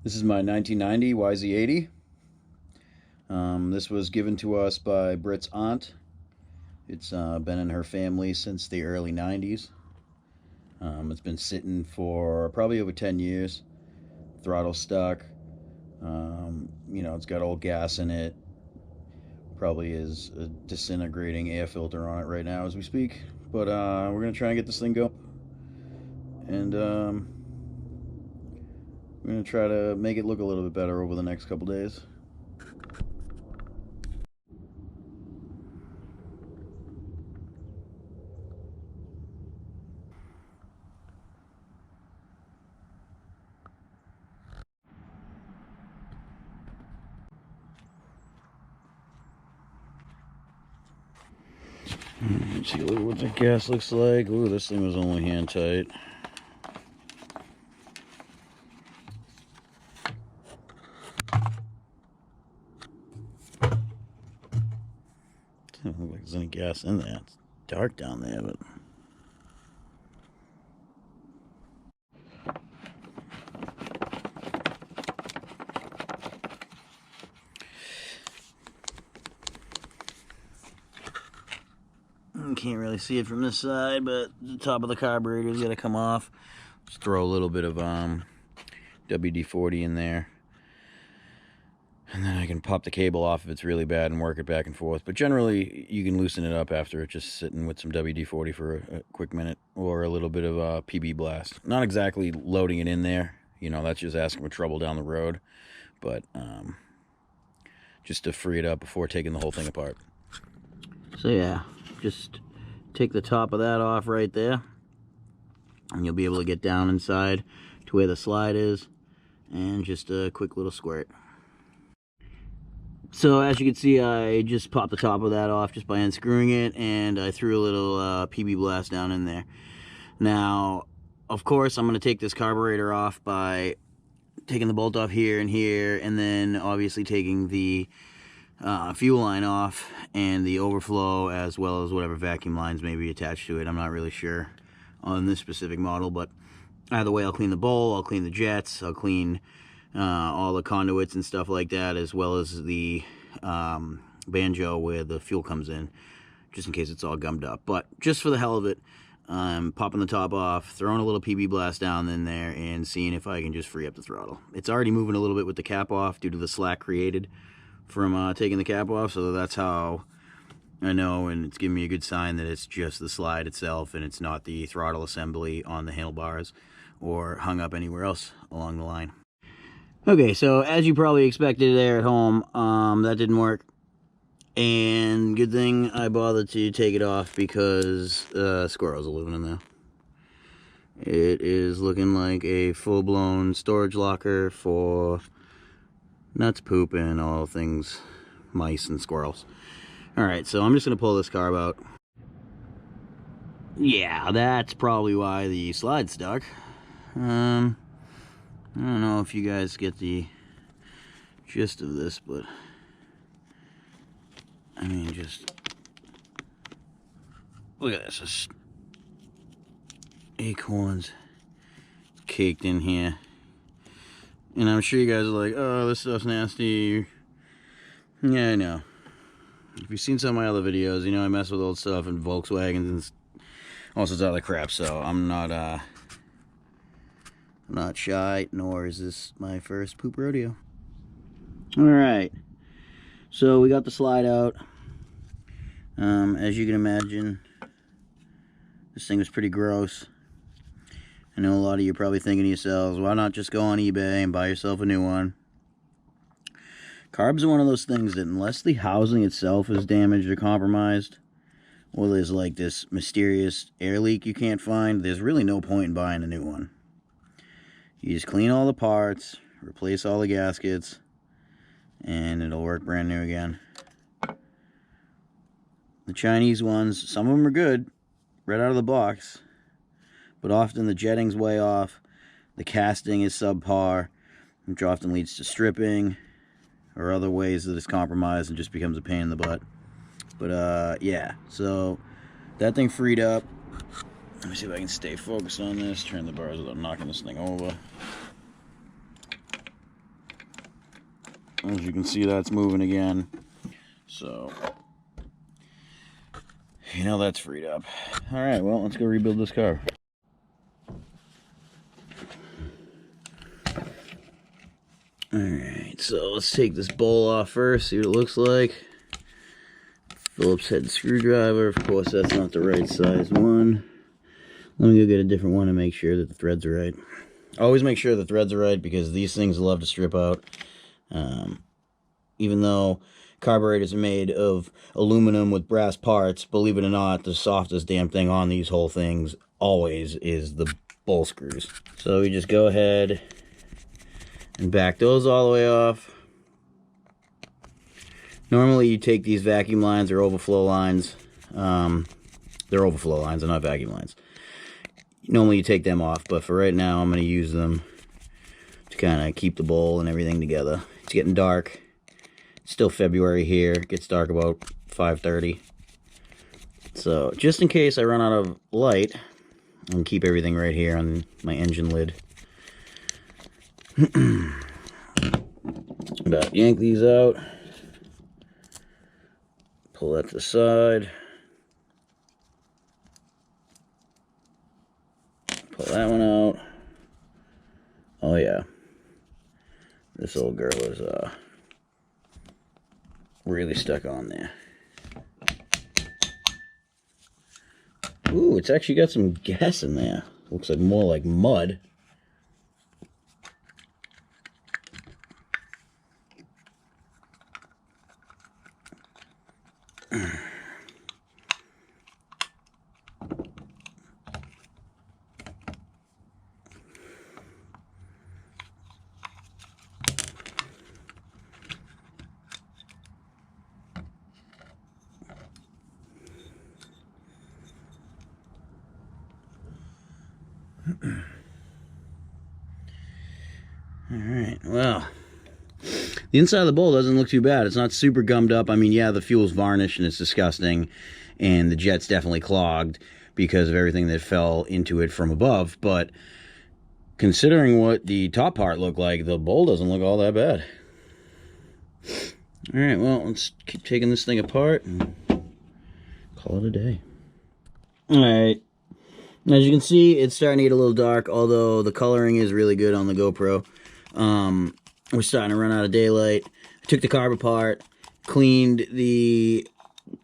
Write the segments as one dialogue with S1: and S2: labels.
S1: This is my 1990 YZ80. This was given to us by Britt's aunt. It's been in her family since the early 90s. It's been sitting for probably over 10 years. Throttle stuck. It's got old gas in it. Probably is a disintegrating air filter on it right now as we speak. But we're going to try and get this thing going. And we're going to try to make it look a little bit better over the next couple days. Let's see what the gas looks like. Ooh, this thing was only hand tight. Doesn't look like there's any gas in there. It's dark down there, but you can't really see it from this side, but the top of the carburetor's got to come off. Just throw a little bit of WD-40 in there. And then I can pop the cable off if it's really bad and work it back and forth. But generally, you can loosen it up after it, just sitting with some WD-40 for a quick minute. Or a little bit of PB blast. Not exactly loading it in there. That's just asking for trouble down the road. But just to free it up before taking the whole thing apart. So yeah, just take the top of that off right there. And you'll be able to get down inside to where the slide is. And just a quick little squirt. So as you can see, I just popped the top of that off just by unscrewing it, and I threw a little PB blast down in there. Now, of course, I'm going to take this carburetor off by taking the bolt off here, and then obviously taking the fuel line off and the overflow, as well as whatever vacuum lines may be attached to it. I'm not really sure on this specific model, but either way, I'll clean the bowl, I'll clean the jets, I'll clean all the conduits and stuff like that, as well as the banjo where the fuel comes in, just in case it's all gummed up. But just for the hell of it, I'm popping the top off, throwing a little PB blast down in there, and seeing if I can just free up the throttle. It's already moving a little bit with the cap off due to the slack created from taking the cap off, so that's how I know, and it's giving me a good sign that it's just the slide itself and it's not the throttle assembly on the handlebars or hung up anywhere else along the line. Okay, so as you probably expected there at home, that didn't work. And good thing I bothered to take it off, because squirrels are living in there. It is looking like a full-blown storage locker for nuts, poop, and all things mice and squirrels. Alright, so I'm just going to pull this carb out. Yeah, that's probably why the slide's stuck. I don't know if you guys get the gist of this, but I mean, just look at this. It's acorns caked in here. And I'm sure you guys are like, oh, this stuff's nasty. Yeah, I know. If you've seen some of my other videos, you know I mess with old stuff and Volkswagens and all sorts of other crap, so I'm not shy, nor is this my first poop rodeo. Alright, so we got the slide out. As you can imagine, this thing was pretty gross. I know a lot of you are probably thinking to yourselves, why not just go on eBay and buy yourself a new one? Carbs are one of those things that unless the housing itself is damaged or compromised, or there's like this mysterious air leak you can't find, there's really no point in buying a new one. You just clean all the parts, replace all the gaskets, and it'll work brand new again. The Chinese ones, some of them are good, right out of the box, but often the jetting's way off, the casting is subpar, which often leads to stripping, or other ways that it's compromised and just becomes a pain in the butt. But yeah, so that thing freed up. Let me see if I can stay focused on this. Turn the bars without knocking this thing over. As you can see, that's moving again. So, you know, that's freed up. All right, well, let's go rebuild this car. All right, so let's take this bowl off first, see what it looks like. Phillips head screwdriver. Of course, that's not the right size one. Let me go get a different one and make sure that the threads are right. Always make sure the threads are right, because these things love to strip out. Even though carburetors are made of aluminum with brass parts, believe it or not, the softest damn thing on these whole things always is the bowl screws. So we just go ahead and back those all the way off. Normally you take these vacuum lines or overflow lines. They're overflow lines, they're not vacuum lines. Normally you take them off, but for right now I'm going to use them to kind of keep the bowl and everything together. It's getting dark. It's still February here. It gets dark about 5:30. So just in case I run out of light, I'm going to keep everything right here on my engine lid. About yank these out. Pull that to the side. Pull that one out. Oh yeah. This old girl is really stuck on there. Ooh, it's actually got some gas in there. Looks like more like mud. Alright, well, the inside of the bowl doesn't look too bad. It's not super gummed up. I mean, yeah, the fuel's varnished and it's disgusting, and the jet's definitely clogged because of everything that fell into it from above, but considering what the top part looked like, the bowl doesn't look all that bad. Alright, well, let's keep taking this thing apart and call it a day. Alright, as you can see, it's starting to get a little dark, although the coloring is really good on the GoPro. We're starting to run out of daylight. I took the carb apart, cleaned the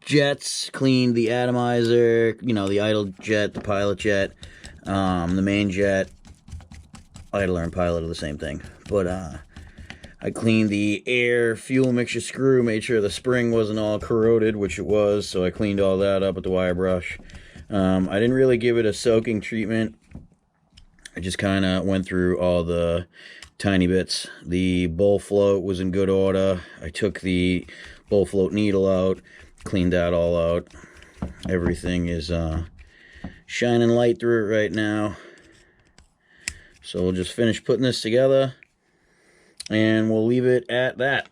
S1: jets, cleaned the atomizer, you know, the idle jet, the pilot jet, the main jet. Idler and pilot are the same thing. But I cleaned the air fuel mixture screw, made sure the spring wasn't all corroded, which it was, so I cleaned all that up with the wire brush. I didn't really give it a soaking treatment. I just kind of went through all the tiny bits. The bowl float was in good order. I took the bowl float needle out, cleaned that all out. Everything is shining light through it right now. So we'll just finish putting this together, and we'll leave it at that.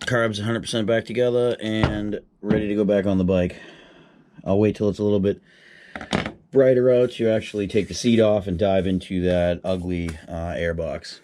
S1: Carb's 100% back together and ready to go back on the bike. I'll wait till it's a little bit brighter out to actually take the seat off and dive into that ugly air box.